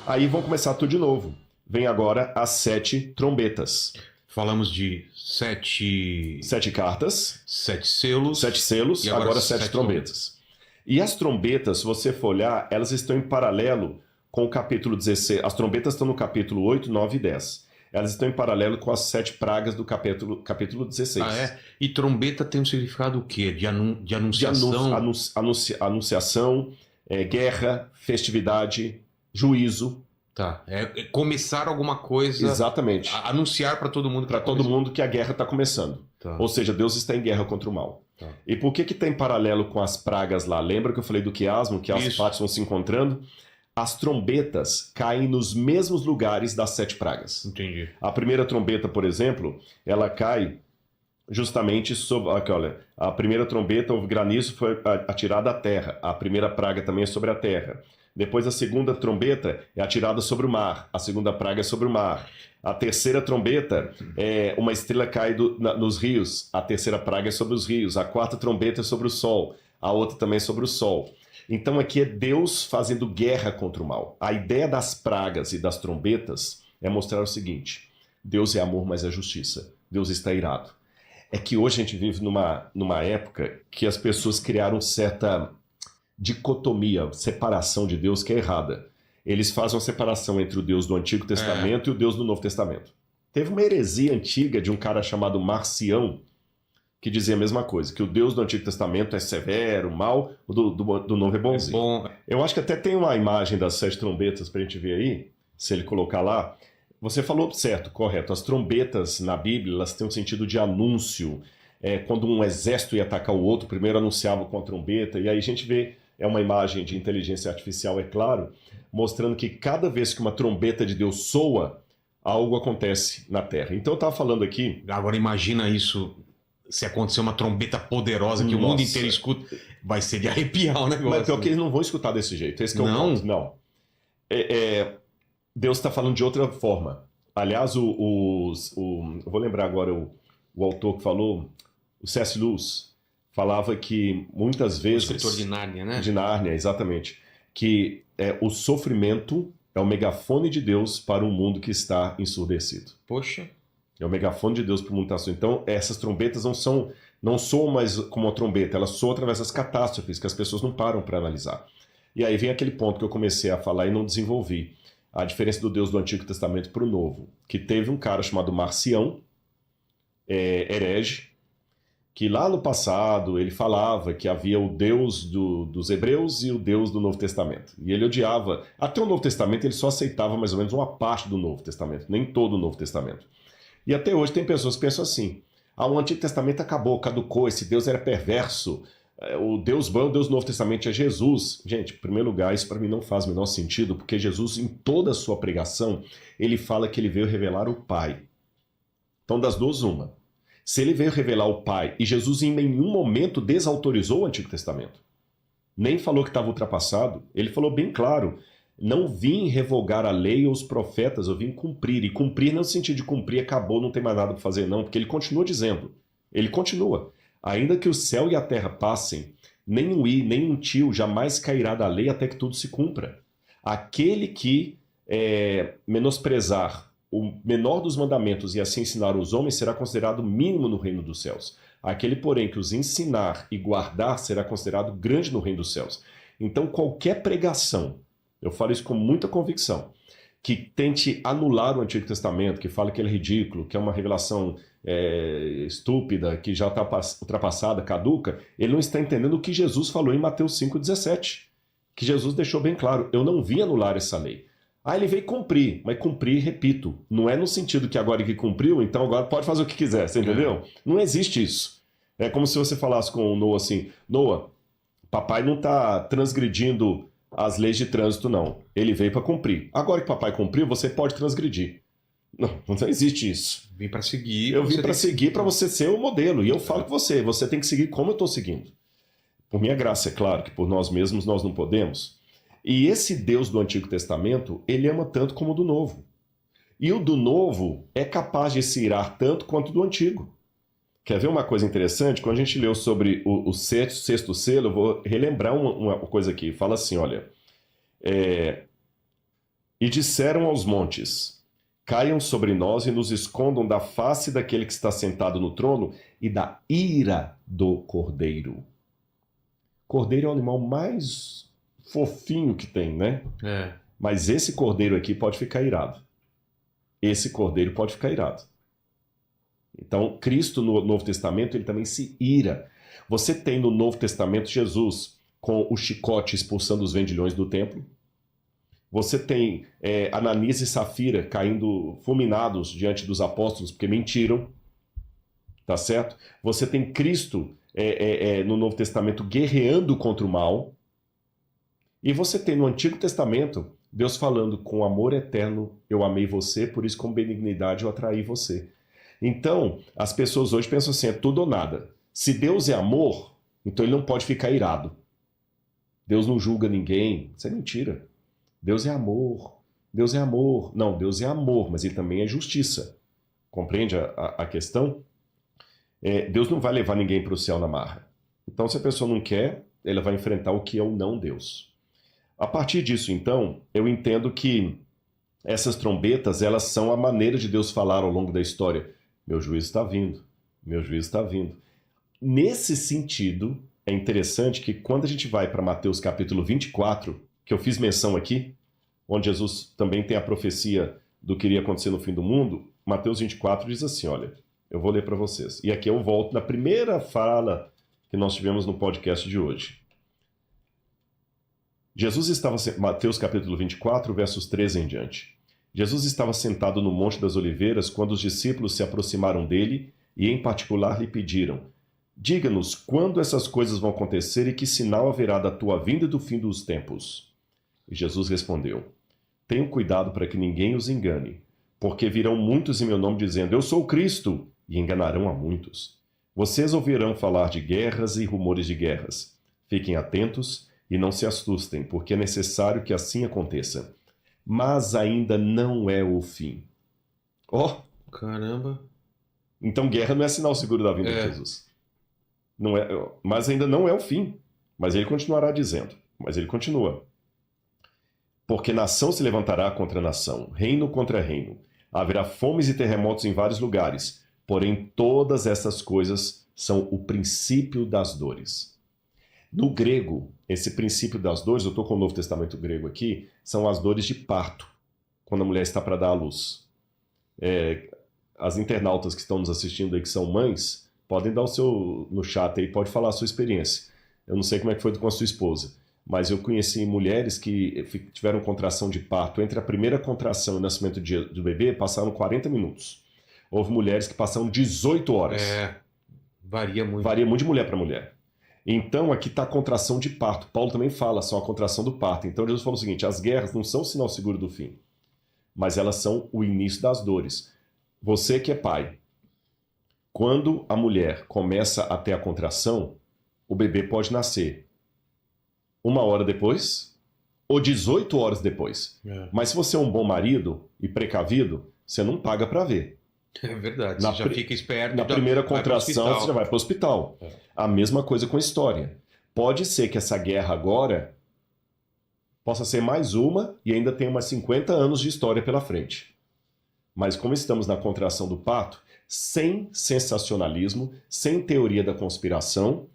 Aí vão começar tudo de novo. Vem agora as 7 trombetas. Falamos de 7 cartas, 7 selos. 7 selos, E agora 7 trombetas. E as trombetas, se você for olhar, elas estão em paralelo com o capítulo 16. As trombetas estão no capítulo 8, 9 e 10. Elas estão em paralelo com as 7 pragas do capítulo 16. Ah, é? E trombeta tem um significado o quê? De anunciação? Anunciação, guerra, festividade, juízo. Tá. É começar alguma coisa. Exatamente. Anunciar para todo mundo. Para todo mundo que a guerra está começando. Tá. Ou seja, Deus está em guerra contra o mal. Tá. E por que está em paralelo com as pragas lá? Lembra que eu falei do quiasmo, que as partes vão se encontrando? As trombetas caem nos mesmos lugares das 7 pragas. Entendi. A primeira trombeta, por exemplo, ela cai justamente sobre... Aqui, olha, a primeira trombeta, o granizo foi atirado à terra. A primeira praga também é sobre a terra. Depois a segunda trombeta é atirada sobre o mar. A segunda praga é sobre o mar. A terceira trombeta, uma estrela cai nos rios. A terceira praga é sobre os rios. A quarta trombeta é sobre o sol. A outra também é sobre o sol. Então aqui é Deus fazendo guerra contra o mal. A ideia das pragas e das trombetas é mostrar o seguinte: Deus é amor, mas é justiça. Deus está irado. É que hoje a gente vive numa época que as pessoas criaram certa dicotomia, separação de Deus que é errada. Eles fazem uma separação entre o Deus do Antigo Testamento e o Deus do Novo Testamento. Teve uma heresia antiga de um cara chamado Marcião, que dizia a mesma coisa, que o Deus do Antigo Testamento é severo, mal, o do Novo é bonzinho. Bom. Eu acho que até tem uma imagem das 7 trombetas pra gente ver aí, se ele colocar lá. Você falou certo, correto. As trombetas na Bíblia, elas têm um sentido de anúncio. Quando um exército ia atacar o outro, primeiro anunciava com a trombeta, e aí a gente vê, é uma imagem de inteligência artificial, é claro, mostrando que cada vez que uma trombeta de Deus soa, algo acontece na Terra. Então eu estava falando aqui... Agora imagina isso, se acontecer uma trombeta poderosa que o mundo inteiro escuta, vai ser de arrepiar o negócio. Mas pior que eles não vão escutar desse jeito, esse que é o ponto. Não. Deus está falando de outra forma. Aliás, eu vou lembrar agora o autor que falou, o C.S. Lewis, falava que muitas vezes... O escritor de Nárnia, né? De Nárnia, exatamente. Que o sofrimento é o megafone de Deus para um mundo que está ensurdecido. Poxa. É o megafone de Deus para o mundo que está ensurdecido. Então, essas trombetas não soam mais como uma trombeta, elas soam através das catástrofes, que as pessoas não param para analisar. E aí vem aquele ponto que eu comecei a falar e não desenvolvi. A diferença do Deus do Antigo Testamento para o Novo. Que teve um cara chamado Marcião, herege, que lá no passado ele falava que havia o Deus dos Hebreus e o Deus do Novo Testamento. E ele odiava. Até o Novo Testamento ele só aceitava mais ou menos uma parte do Novo Testamento, nem todo o Novo Testamento. E até hoje tem pessoas que pensam assim: o Antigo Testamento acabou, caducou, esse Deus era perverso, o Deus bom, o Deus do Novo Testamento é Jesus. Gente, em primeiro lugar, isso para mim não faz o menor sentido, porque Jesus, em toda a sua pregação, ele fala que ele veio revelar o Pai. Então, das duas, uma. Se ele veio revelar o Pai, e Jesus em nenhum momento desautorizou o Antigo Testamento, nem falou que estava ultrapassado, ele falou bem claro: não vim revogar a lei ou os profetas, eu vim cumprir. E cumprir não é no sentido de cumprir, acabou, não tem mais nada para fazer, não, porque ele continua dizendo, ele continua: ainda que o céu e a terra passem, nem um i, nem um tio jamais cairá da lei até que tudo se cumpra. Aquele que menosprezar o menor dos mandamentos e assim ensinar os homens será considerado mínimo no reino dos céus. Aquele, porém, que os ensinar e guardar será considerado grande no reino dos céus. Então, qualquer pregação, eu falo isso com muita convicção, que tente anular o Antigo Testamento, que fala que ele é ridículo, que é uma revelação estúpida, que já está ultrapassada, caduca, ele não está entendendo o que Jesus falou em Mateus 5,17. Que Jesus deixou bem claro: eu não vim anular essa lei. Ele veio cumprir, mas cumprir, repito, não é no sentido que agora que cumpriu, então agora pode fazer o que quiser, você entendeu? Não existe isso. É como se você falasse com o Noah assim: Noah, papai não está transgredindo as leis de trânsito, não. Ele veio para cumprir. Agora que papai cumpriu, você pode transgredir. Não existe isso. Vim para seguir. Eu vim para seguir, para você ser o modelo. E eu falo com você tem que seguir como eu estou seguindo. Por minha graça, é claro, que por nós mesmos nós não podemos. E esse Deus do Antigo Testamento, ele ama tanto como o do Novo. E o do Novo é capaz de se irar tanto quanto o do Antigo. Quer ver uma coisa interessante? Quando a gente leu sobre o sexto selo, eu vou relembrar uma coisa aqui. Fala assim, olha, E disseram aos montes: caiam sobre nós e nos escondam da face daquele que está sentado no trono e da ira do cordeiro. Cordeiro é o animal mais fofinho que tem, né? Mas esse cordeiro aqui pode ficar irado. Esse cordeiro pode ficar irado. Então, Cristo no Novo Testamento, ele também se ira. Você tem no Novo Testamento Jesus com o chicote expulsando os vendilhões do templo. Você tem Ananias e Safira caindo fulminados diante dos apóstolos porque mentiram. Tá certo? Você tem Cristo no Novo Testamento guerreando contra o mal. E você tem no Antigo Testamento Deus falando: com amor eterno eu amei você, por isso com benignidade eu atraí você. Então, as pessoas hoje pensam assim, é tudo ou nada. Se Deus é amor, então ele não pode ficar irado. Deus não julga ninguém. Isso é mentira. Deus é amor. Deus é amor. Não, Deus é amor, mas ele também é justiça. Compreende a questão? Deus não vai levar ninguém para o céu na marra. Então, se a pessoa não quer, ela vai enfrentar o que é o não Deus. A partir disso, então, eu entendo que essas trombetas, elas são a maneira de Deus falar ao longo da história. Meu juízo está vindo. Meu juízo está vindo. Nesse sentido, é interessante que quando a gente vai para Mateus capítulo 24, que eu fiz menção aqui, onde Jesus também tem a profecia do que iria acontecer no fim do mundo, Mateus 24 diz assim, olha, eu vou ler para vocês. E aqui eu volto na primeira fala que nós tivemos no podcast de hoje. Mateus capítulo 24, versos 13 em diante. Jesus estava sentado no Monte das Oliveiras quando os discípulos se aproximaram dele e, em particular, lhe pediram: diga-nos quando essas coisas vão acontecer e que sinal haverá da tua vinda e do fim dos tempos. E Jesus respondeu: tenham cuidado para que ninguém os engane, porque virão muitos em meu nome dizendo: eu sou o Cristo, e enganarão a muitos. Vocês ouvirão falar de guerras e rumores de guerras. Fiquem atentos e não se assustem, porque é necessário que assim aconteça. Mas ainda não é o fim. Caramba! Então guerra não é sinal seguro da vinda de Jesus. Não é, mas ainda não é o fim. Mas ele continuará dizendo. Mas ele continua. Porque nação se levantará contra nação, reino contra reino. Haverá fomes e terremotos em vários lugares. Porém, todas essas coisas são o princípio das dores. No grego, esse princípio das dores, eu estou com o Novo Testamento grego aqui, são as dores de parto, quando a mulher está para dar à luz. As internautas que estão nos assistindo aí, que são mães, podem dar no chat aí, pode falar a sua experiência. Eu não sei como é que foi com a sua esposa, mas eu conheci mulheres que tiveram contração de parto. Entre a primeira contração e o nascimento do bebê, passaram 40 minutos. Houve mulheres que passaram 18 horas. Varia muito. Varia muito de mulher para mulher. Então, aqui está a contração de parto. Paulo também fala, são a contração do parto. Então, Jesus falou o seguinte: as guerras não são sinal seguro do fim, mas elas são o início das dores. Você que é pai, quando a mulher começa a ter a contração, o bebê pode nascer 1 hora depois ou 18 horas depois. Mas se você é um bom marido e precavido, você não paga para ver. É verdade, você já fica esperto. Na primeira contração, você já vai para o hospital. A mesma coisa com a história. Pode ser que essa guerra agora possa ser mais uma e ainda tem umas 50 anos de história pela frente. Mas como estamos na contração do parto, sem sensacionalismo, sem teoria da conspiração,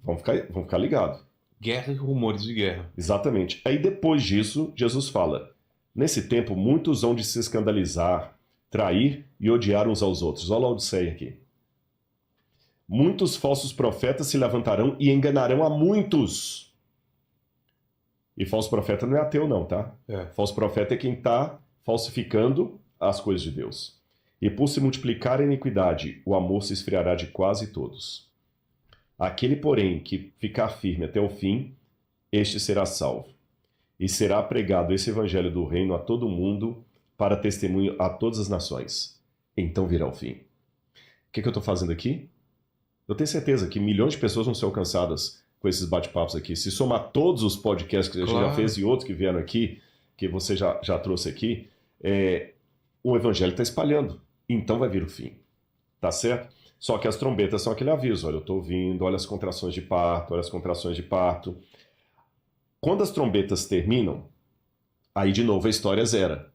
vamos ficar ligados. Guerra e rumores de guerra. Exatamente. Aí depois disso, Jesus fala: nesse tempo muitos hão de se escandalizar, trair e odiar uns aos outros. Olha a Odisseia aqui. Muitos falsos profetas se levantarão e enganarão a muitos. E falso profeta não é ateu não, tá? Falso profeta é quem está falsificando as coisas de Deus. E por se multiplicar a iniquidade, o amor se esfriará de quase todos. Aquele, porém, que ficar firme até o fim, este será salvo. E será pregado esse evangelho do reino a todo mundo, para testemunho a todas as nações. Então virá o fim. O que eu estou fazendo aqui? Eu tenho certeza que milhões de pessoas vão ser alcançadas com esses bate-papos aqui. Se somar todos os podcasts que a gente já fez e outros que vieram aqui, que você já trouxe aqui, o evangelho está espalhando. Então vai vir o fim. Tá certo? Só que as trombetas são aquele aviso. Olha, eu estou ouvindo, olha as contrações de parto, olha as contrações de parto. Quando as trombetas terminam, Aí, de novo, a história zera.